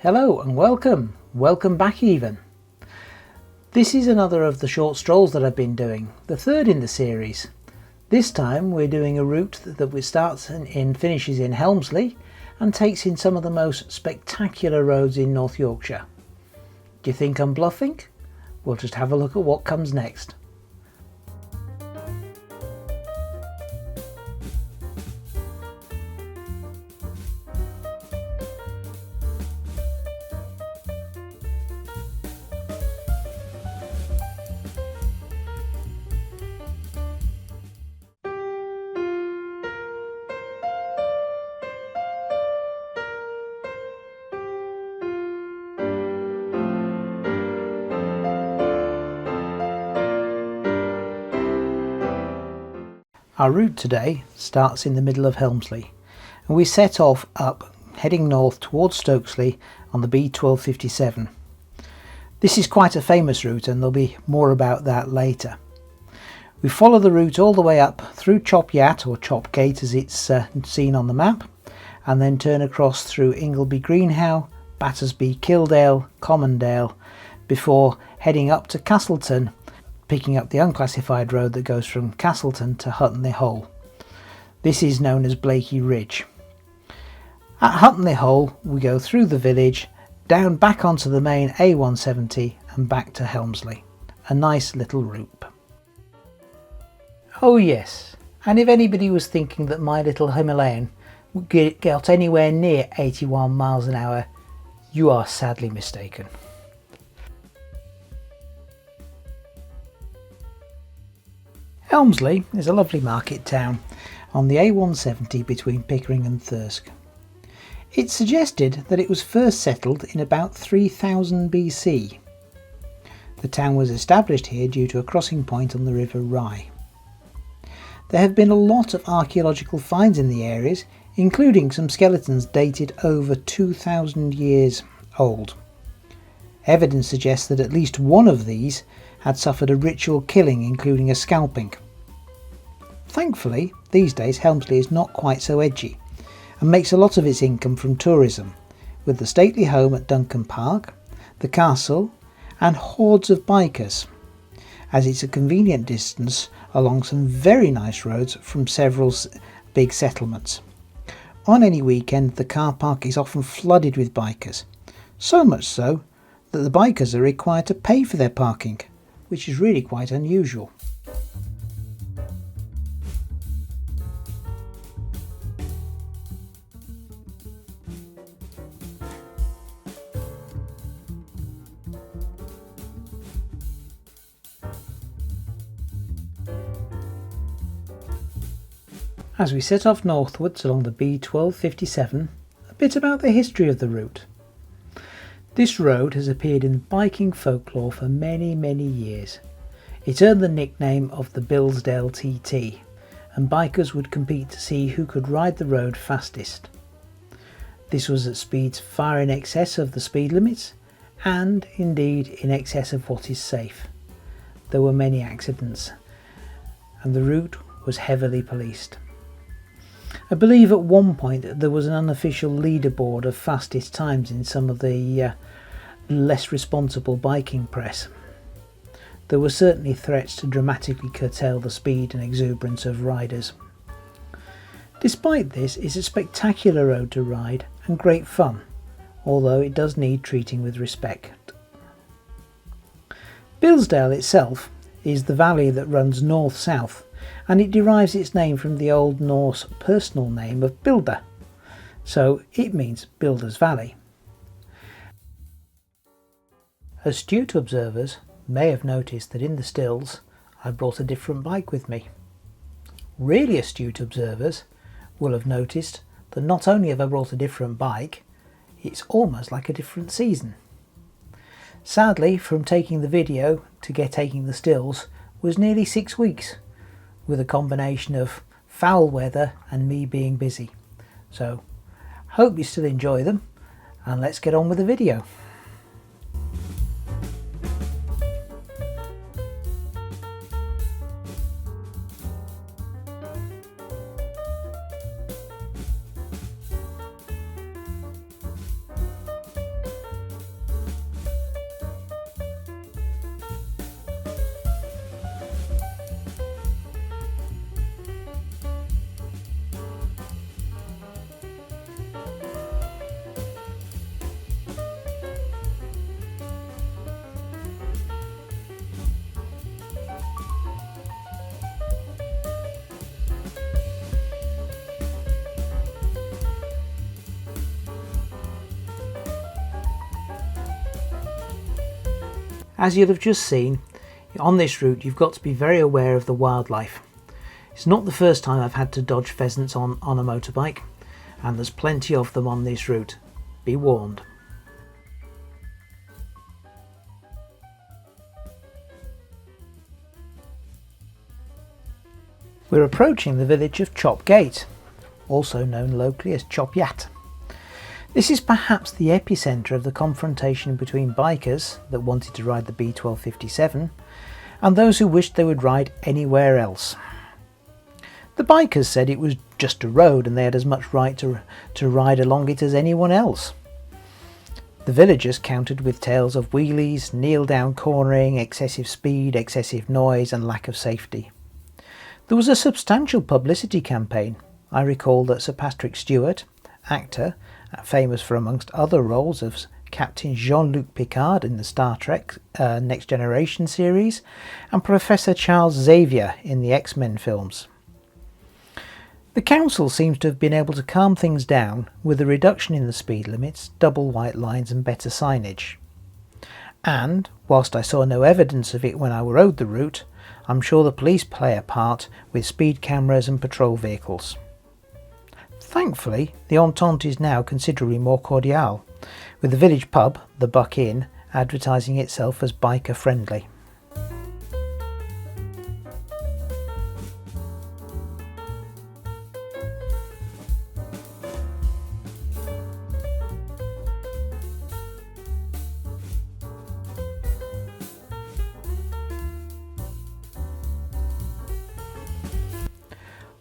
Hello and welcome back even. This is another of the short strolls that I've been doing, the third in the series. This time we're doing a route that starts and finishes in Helmsley and takes in some of the most spectacular roads in North Yorkshire. Do you think I'm bluffing? We'll just have a look at what comes next. Our route today starts in the middle of Helmsley and we set off up heading north towards Stokesley on the B1257. This is quite a famous route and there'll be more about that later. We follow the route all the way up through Chop Yat, or Chop Gate as it's seen on the map, and then turn across through Ingleby Greenhow, Battersby, Kildale, Commondale before heading up to Castleton, picking up the unclassified road that goes from Castleton to Huttonley Hole. This is known as Blakey Ridge. At Huttonley Hole we go through the village, down back onto the main A170 and back to Helmsley. A nice little route. Oh yes, and if anybody was thinking that my little Himalayan would get anywhere near 81 miles an hour, you are sadly mistaken. Helmsley is a lovely market town on the A170 between Pickering and Thirsk. It's suggested that it was first settled in about 3000 BC. The town was established here due to a crossing point on the River Rye. There have been a lot of archaeological finds in the areas, including some skeletons dated over 2000 years old. Evidence suggests that at least one of these had suffered a ritual killing, including a scalping. Thankfully, these days Helmsley is not quite so edgy and makes a lot of its income from tourism, with the stately home at Duncan Park, the castle and hordes of bikers, as it's a convenient distance along some very nice roads from several big settlements. On any weekend the car park is often flooded with bikers, so much so that the bikers are required to pay for their parking, which is really quite unusual. As we set off northwards along the B1257, a bit about the history of the route. This road has appeared in biking folklore for many years. It earned the nickname of the Bilsdale TT, and bikers would compete to see who could ride the road fastest. This was at speeds far in excess of the speed limits and indeed in excess of what is safe. There were many accidents and the route was heavily policed. I believe at one point there was an unofficial leaderboard of fastest times in some of the less responsible biking press. There were certainly threats to dramatically curtail the speed and exuberance of riders. Despite this, it's a spectacular road to ride and great fun, although it does need treating with respect. Bilsdale itself is the valley that runs north-south, and it derives its name from the Old Norse personal name of Builder, so it means Builder's Valley. Astute observers may have noticed that in the stills I brought a different bike with me. Really astute observers will have noticed that not only have I brought a different bike, it's almost like a different season. Sadly, from taking the video to taking the stills was nearly 6 weeks, with a combination of foul weather and me being busy. So, hope you still enjoy them, and let's get on with the video. As you'll have just seen, on this route you've got to be very aware of the wildlife. It's not the first time I've had to dodge pheasants on a motorbike, and there's plenty of them on this route. Be warned. We're approaching the village of Chop Gate, also known locally as Chop Yat. This is perhaps the epicentre of the confrontation between bikers that wanted to ride the B1257 and those who wished they would ride anywhere else. The bikers said it was just a road and they had as much right to ride along it as anyone else. The villagers countered with tales of wheelies, kneel-down cornering, excessive speed, excessive noise and lack of safety. There was a substantial publicity campaign. I recall that Sir Patrick Stewart, actor, famous for amongst other roles of Captain Jean-Luc Picard in the Star Trek Next Generation series, and Professor Charles Xavier in the X-Men films. The council seems to have been able to calm things down with a reduction in the speed limits, double white lines and better signage. And, whilst I saw no evidence of it when I rode the route, I'm sure the police play a part with speed cameras and patrol vehicles. Thankfully, the Entente is now considerably more cordial, with the village pub, the Buck Inn, advertising itself as biker friendly.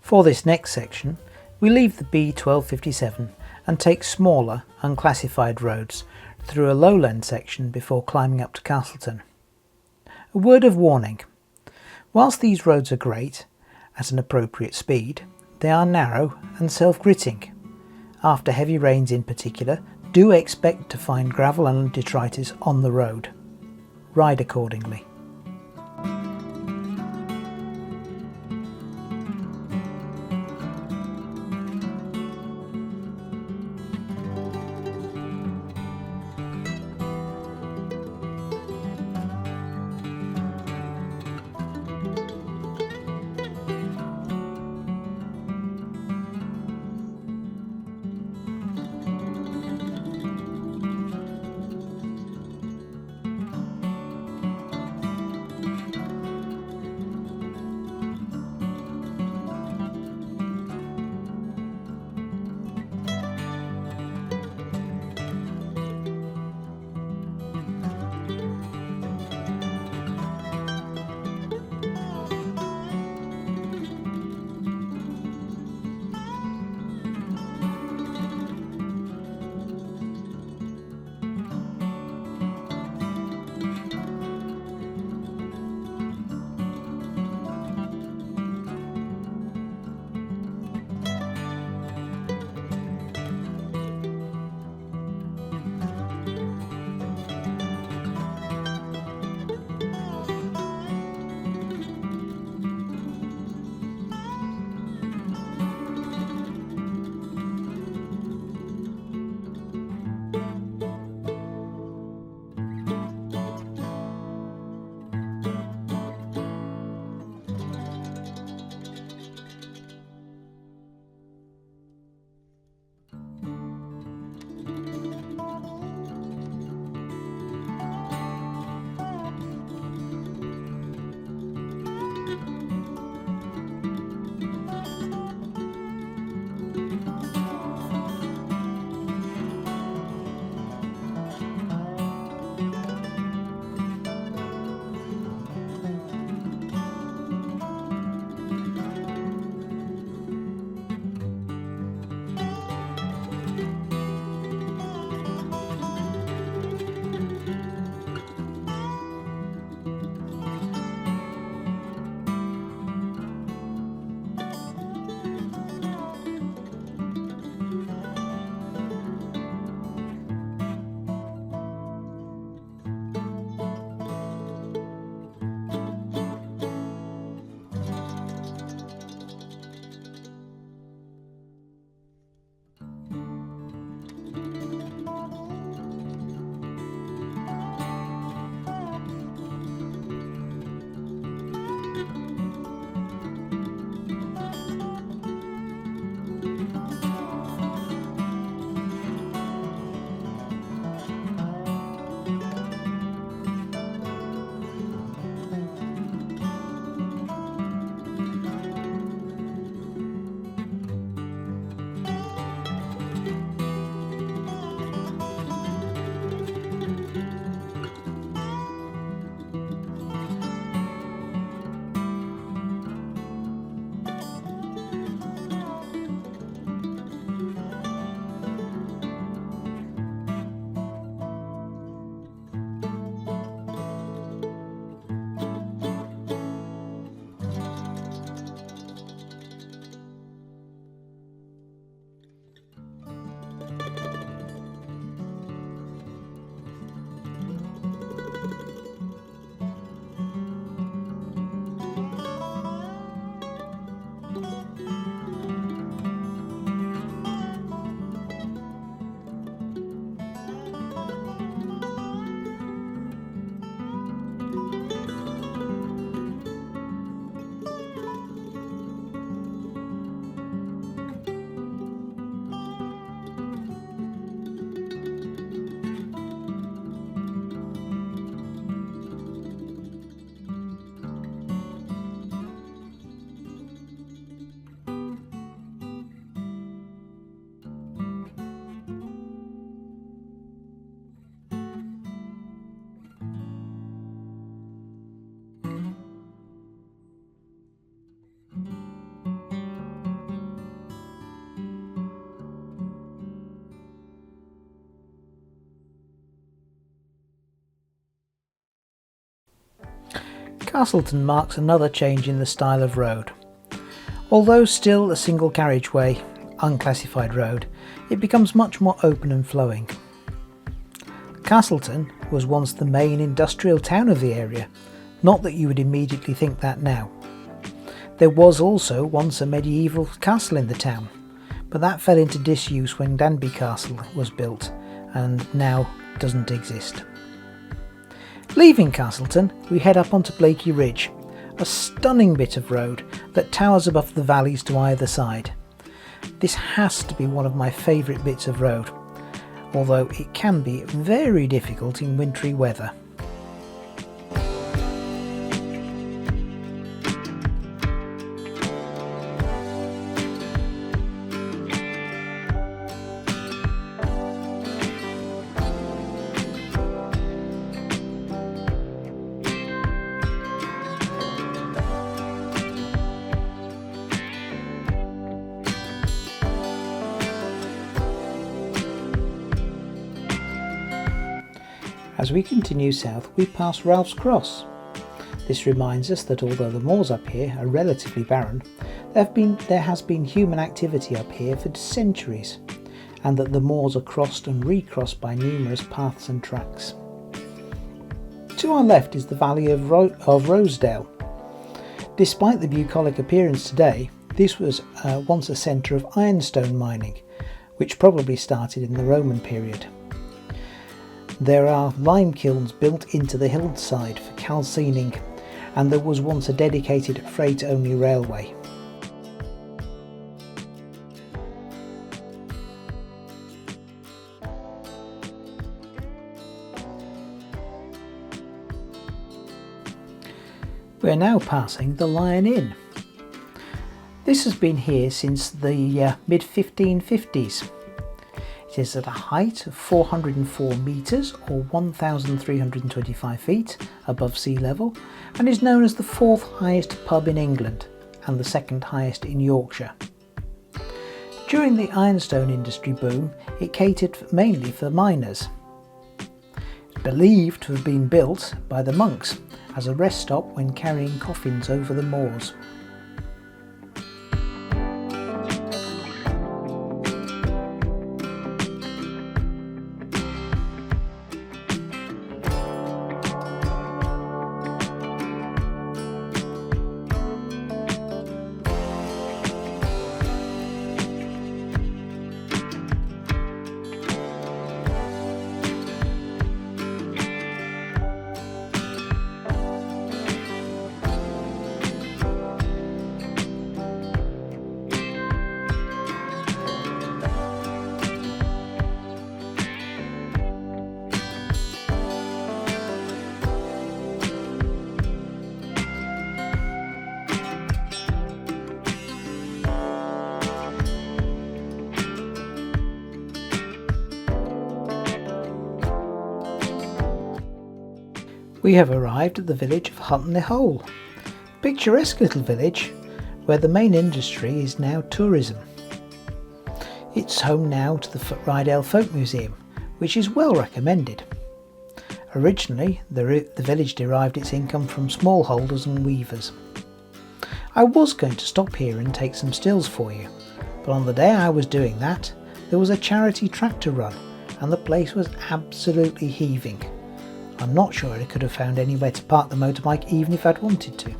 For this next section, we leave the B1257 and take smaller, unclassified roads through a lowland section before climbing up to Castleton. A word of warning: whilst these roads are great, at an appropriate speed, they are narrow and self-gritting. After heavy rains in particular, do expect to find gravel and detritus on the road. Ride accordingly. Castleton marks another change in the style of road. Although still a single carriageway, unclassified road, it becomes much more open and flowing. Castleton was once the main industrial town of the area, not that you would immediately think that now. There was also once a medieval castle in the town, but that fell into disuse when Danby Castle was built and now doesn't exist. Leaving Castleton, we head up onto Blakey Ridge, a stunning bit of road that towers above the valleys to either side. This has to be one of my favourite bits of road, although it can be very difficult in wintry weather. As we continue south, we pass Ralph's Cross. This reminds us that although the moors up here are relatively barren, there has been human activity up here for centuries, and that the moors are crossed and recrossed by numerous paths and tracks. To our left is the valley of Rosedale. Despite the bucolic appearance today, this was once a centre of ironstone mining, which probably started in the Roman period. There are lime kilns built into the hillside for calcining, and there was once a dedicated freight-only railway. We are now passing the Lion Inn. This has been here since the mid-1550s. It is at a height of 404 metres or 1,325 feet above sea level and is known as the fourth highest pub in England and the second highest in Yorkshire. During the ironstone industry boom, it catered mainly for miners. It's believed to have been built by the monks as a rest stop when carrying coffins over the moors. We have arrived at the village of Hutton-le-Hole, a picturesque little village where the main industry is now tourism. It's home now to the Rydale Folk Museum, which is well recommended. Originally, the village derived its income from smallholders and weavers. I was going to stop here and take some stills for you, but on the day I was doing that, there was a charity tractor run and the place was absolutely heaving. I'm not sure I could have found anywhere to park the motorbike even if I'd wanted to.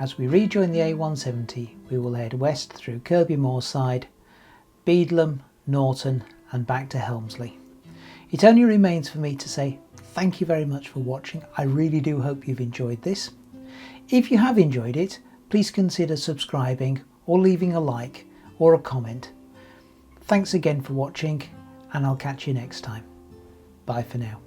As we rejoin the A170, we will head west through Kirby Moorside, Beedlam, Norton and back to Helmsley. It only remains for me to say thank you very much for watching. I really do hope you've enjoyed this. If you have enjoyed it, please consider subscribing or leaving a like or a comment. Thanks again for watching, and I'll catch you next time. Bye for now.